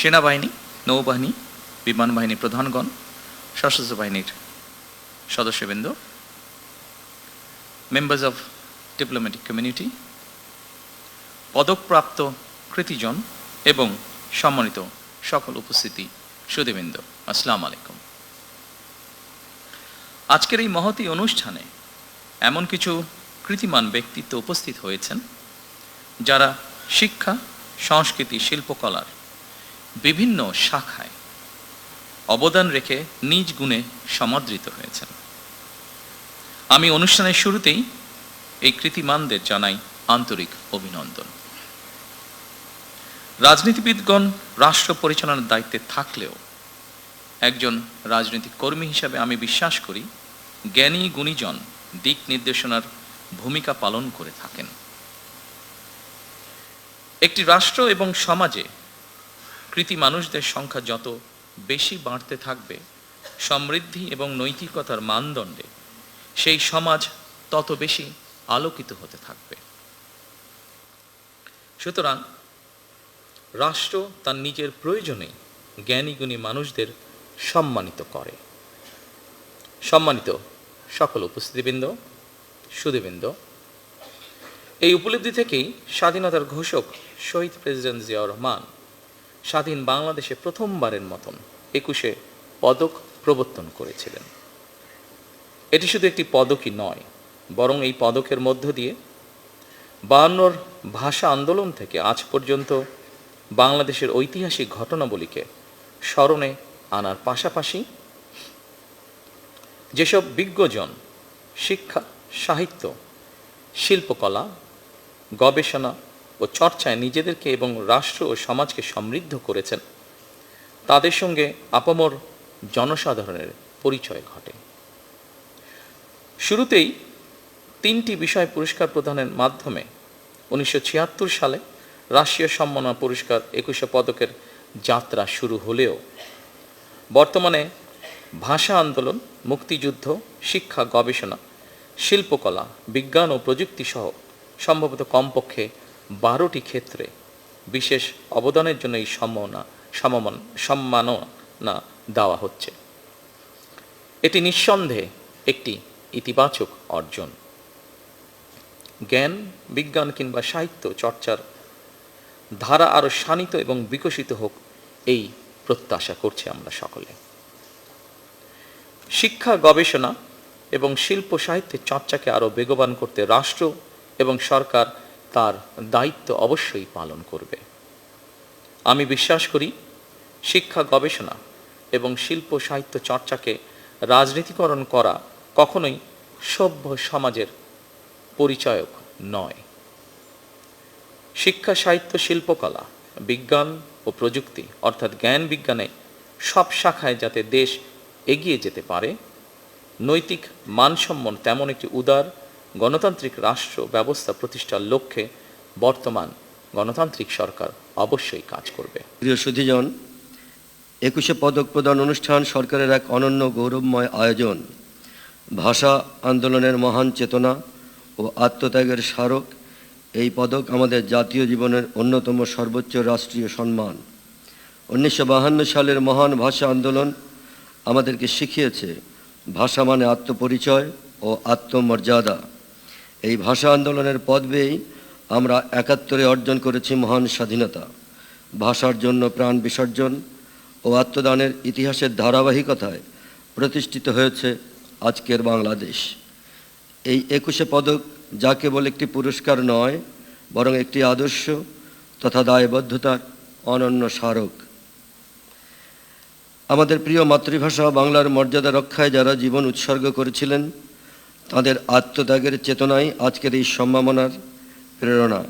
সেনাবাহিনী, নৌবাহিনী, বিমান বাহিনী প্রধানগণ, সশস্ত্র বাহিনীর সদস্যবৃন্দ, মেম্বার্স অফ ডিপ্লোম্যাটিক কমিউনিটি, পদকপ্রাপ্ত কৃতিজন এবং সম্মানিত সকল উপস্থিতি সুধীবৃন্দ, আসসালামু আলাইকুম। আজকের এই মহতী অনুষ্ঠানে এমন কিছু কৃতিমান ব্যক্তিত্ব উপস্থিত হয়েছেন যারা শিক্ষা, সংস্কৃতি, শিল্পকলার বিভিন্ন শাখায় অবদান রেখে নিজ গুণে সমাদৃত হয়েছেন। আমি অনুষ্ঠানের শুরুতেই এই কৃতিমানদের জানাই আন্তরিক অভিনন্দন। রাজনীতিবিদগণ রাষ্ট্র পরিচালনার দায়িত্বে থাকলেও একজন রাজনৈতিক কর্মী হিসাবে আমি বিশ্বাস করি জ্ঞানী গুণীজন দিক নির্দেশনার ভূমিকা পালন করে থাকেন। একটি রাষ্ট্র এবং সমাজে কৃতি মানুষদের সংখ্যা যত বেশি বাড়তে থাকবে, সমৃদ্ধি এবং নৈতিকতার মানদণ্ডে সেই সমাজ তত বেশি আলোকিত হতে থাকবে। সুতরাং রাষ্ট্র তার নিজের প্রয়োজনে জ্ঞানীগুণী মানুষদের সম্মানিত করে। সম্মানিত সকল উপস্থিতিবৃন্দ, সুধীবৃন্দ, এই উপলব্ধি থেকেই স্বাধীনতার ঘোষক শহীদ প্রেসিডেন্ট জিয়াউর রহমান স্বাধীন বাংলাদেশে প্রথমবারের মতন 21 পদক প্রবর্তন করেছিলেন। এটি শুধু একটি পদকই নয়, বরং এই পদকের মধ্য দিয়ে 52 ভাষা আন্দোলন থেকে আজ পর্যন্ত বাংলাদেশের ঐতিহাসিক ঘটনাবলীকে স্মরণে আনার পাশাপাশি যেসব বিজ্ঞজন শিক্ষা, সাহিত্য, শিল্পকলা, গবেষণা ও চর্চায় নিজেদেরকে এবং রাষ্ট্র ও সমাজকে সমৃদ্ধ করেছেন, তাদের সঙ্গে আপামর জনসাধারণের পরিচয় ঘটে। শুরুতেই 3টি বিষয় পুরস্কার প্রদানের মাধ্যমে 1976 সালে রাষ্ট্রীয় সম্মাননা পুরস্কার 21 পদকের যাত্রা শুরু হলেও বর্তমানে ভাষা আন্দোলন, মুক্তিযুদ্ধ, শিক্ষা, গবেষণা, শিল্পকলা, বিজ্ঞান ও প্রযুক্তি সহ সম্ভবত কমপক্ষে 12টি ক্ষেত্রে বিশেষ অবদানের জন্য এই সম্মাননা দেওয়া হচ্ছে। এটি নিঃসন্দেহে একটি ইতিবাচক অর্জন। জ্ঞান, বিজ্ঞান কিংবা সাহিত্য চর্চার ধারা আরও শানিত এবং বিকশিত হোক, এই প্রত্যাশা করছি আমরা সকলে। শিক্ষা, গবেষণা এবং শিল্প সাহিত্যের চর্চাকে আরও বেগবান করতে রাষ্ট্র এবং সরকার তার দায়িত্ব অবশ্যই পালন করবে। আমি বিশ্বাস করি শিক্ষা, গবেষণা এবং শিল্প সাহিত্য চর্চাকে রাজনীতিকরণ করা কখনোই সভ্য সমাজের পরিচায়ক নয়। শিক্ষা, সাহিত্য, শিল্পকলা, বিজ্ঞান ও প্রযুক্তি অর্থাৎ জ্ঞান বিজ্ঞানে সব শাখায় যাতে দেশ এগিয়ে যেতে পারে, নৈতিক মানসম্পন্ন তেমন একটি উদার গণতান্ত্রিক রাষ্ট্র ব্যবস্থা প্রতিষ্ঠার লক্ষ্যে বর্তমান গণতান্ত্রিক সরকার অবশ্যই কাজ করবে। প্রিয় সুধীজন, 21 পদক প্রদান অনুষ্ঠান সরকারের এক অনন্য গৌরবময় আয়োজন। ভাষা আন্দোলনের মহান চেতনা ও আত্মত্যাগের স্মারক এই পদক আমাদের জাতীয় জীবনের অন্যতম সর্বোচ্চ রাষ্ট্রীয় সম্মান। 1952 সালের মহান ভাষা আন্দোলন আমাদেরকে শিখিয়েছে ভাষা মানে আত্মপরিচয় ও আত্মমর্যাদা। এই ভাষা আন্দোলনের পথ বেয়েই আমরা 71 অর্জন করেছি মহান স্বাধীনতা। ভাষার জন্য প্রাণ বিসর্জন ও আত্মদানের ইতিহাসের ধারাবাহিকতায় প্রতিষ্ঠিত হয়েছে আজকের বাংলাদেশ। এই 21 পদক যা কেবল একটি পুরস্কার নয়, বরং একটি আদর্শ তথা দায়বদ্ধতার অনন্য স্মারক। আমাদের প্রিয় মাতৃভাষা বাংলার মর্যাদা রক্ষায় যারা জীবন উৎসর্গ করেছিলেন, তাদের আত্মত্যাগের চেতনাই আজকের এই সম্মাননার প্রেরণা।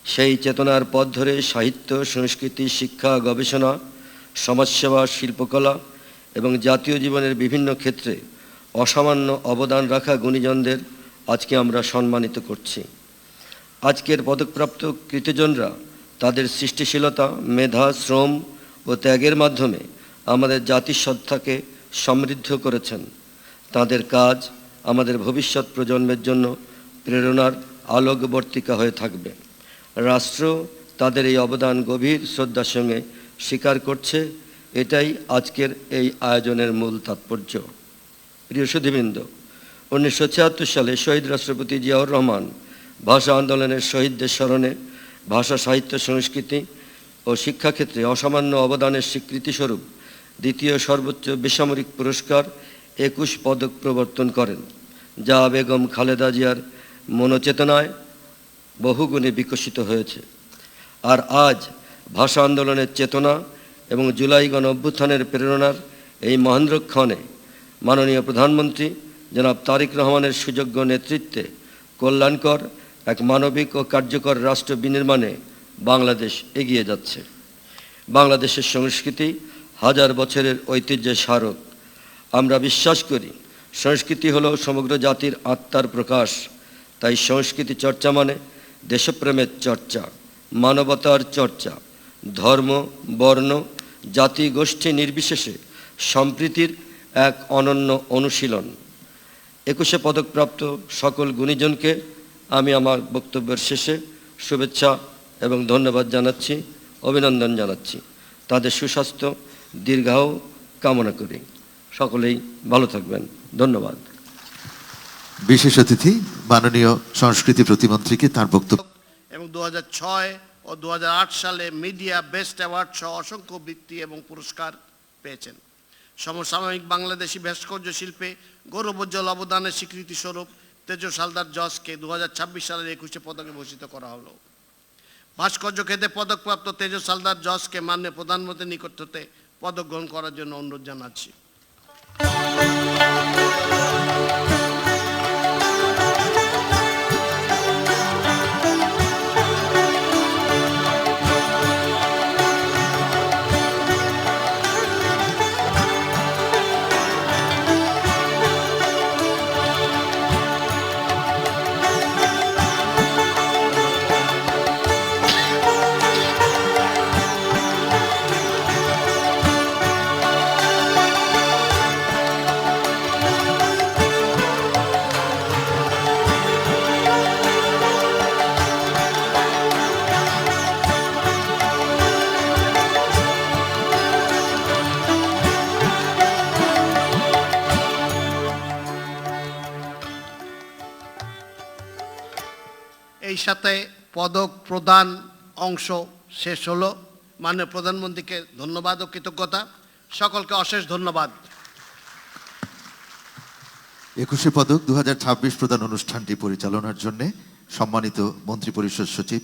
সেই চেতনার পথ ধরে সাহিত্য, সংস্কৃতি, শিক্ষা, গবেষণা, সমাজসেবা, শিল্পকলা এবং জাতীয় জীবনের বিভিন্ন ক্ষেত্রে অসামান্য অবদান রাখা গুণীজনদের আজকে আমরা সম্মানিত করছি। আজকের পদকপ্রাপ্ত কৃতিজনরা তাদের সৃষ্টিশীলতা, মেধা, শ্রম ও ত্যাগের মাধ্যমে আমাদের জাতিসত্তাকে সমৃদ্ধ করেছেন। তাদের কাজ আমাদের ভবিষ্যৎ প্রজন্মের জন্য প্রেরণার আলোকবর্তিকা হয়ে থাকবে। রাষ্ট্র তাদের এই অবদান গভীর শ্রদ্ধার সঙ্গে স্বীকার করছে। এটাই আজকের এই আয়োজনের মূল তাৎপর্য। প্রিয় সুধীবৃন্দ, 1976 সালে শহীদ রাষ্ট্রপতি জিয়াউর রহমান ভাষা আন্দোলনের শহীদদের স্মরণে ভাষা, সাহিত্য, সংস্কৃতি ও শিক্ষাক্ষেত্রে অসামান্য অবদানের স্বীকৃতিস্বরূপ দ্বিতীয় সর্বোচ্চ বেসামরিক পুরস্কার 21 পদক প্রবর্তন করেন, যা বেগম খালেদা জিয়ার মনোচেতনায় বহুগুণে বিকশিত হয়েছে। আর আজ ভাষা আন্দোলনের চেতনা এবং জুলাই গণ অভ্যুত্থানের প্রেরণার এই মহেন্দ্রক্ষণে মাননীয় প্রধানমন্ত্রী জনাব তারেক রহমানের সুযোগ্য নেতৃত্বে কল্যাণকর এক মানবিক ও কার্যকর রাষ্ট্র বিনির্মাণে বাংলাদেশ এগিয়ে যাচ্ছে। বাংলাদেশের সংস্কৃতি হাজার বছরের ঐতিহ্যের স্মারক। আমরা বিশ্বাস করি সংস্কৃতি হলো সমগ্র জাতির আত্মার প্রকাশ। তাই সংস্কৃতি চর্চা মানে দেশপ্রেমের চর্চা, মানবতার চর্চা, ধর্ম, বর্ণ, জাতি, গোষ্ঠী নির্বিশেষে সম্প্রীতির এক অনন্য অনুশীলন। 21 পদকপ্রাপ্ত সকল গুণীজনকে আমি আমার বক্তব্যের শেষে শুভেচ্ছা এবং ধন্যবাদ জানাচ্ছি, অভিনন্দন জানাচ্ছি। তাদের সুস্বাস্থ্য দীর্ঘায়ু কামনা করি। সকলেই ভালো থাকবেন। ধন্যবাদ। বিশেষ অতিথি মাননীয় সংস্কৃতি প্রতিমন্ত্রীকে তার বক্তব্য। এবং 2006 ও 2008 সালে মিডিয়া বেস্ট অ্যাওয়ার্ড সহ অসংখ্য বৃত্তি এবং পুরস্কার পেয়েছেন। সমসাময়িক বাংলাদেশি ভাস্কর্য শিল্পে গৌরবোজ্জ্বল অবদানের স্বীকৃতি স্বরূপ তেজস হালদার জজকে 2026 সালের 21 পদকে ভূষিত করা হলো। ভাস্কর্য ক্ষেত্রে পদকপ্রাপ্ত তেজস হালদার জজকে মাননীয় প্রধানমন্ত্রীর নিকট হতে পদক গ্রহণ করার জন্য অনুরোধ জানাচ্ছি। এই সাথে পদক প্রদান অংশ শেষ হলো। মাননীয় প্রধানমন্ত্রীকে ধন্যবাদ ও কৃতজ্ঞতা। সকলকে অশেষ ধন্যবাদ। 21 পদক 2026 প্রদান অনুষ্ঠানটি পরিচালনার জন্য সম্মানিত মন্ত্রিপরিষদ সচিব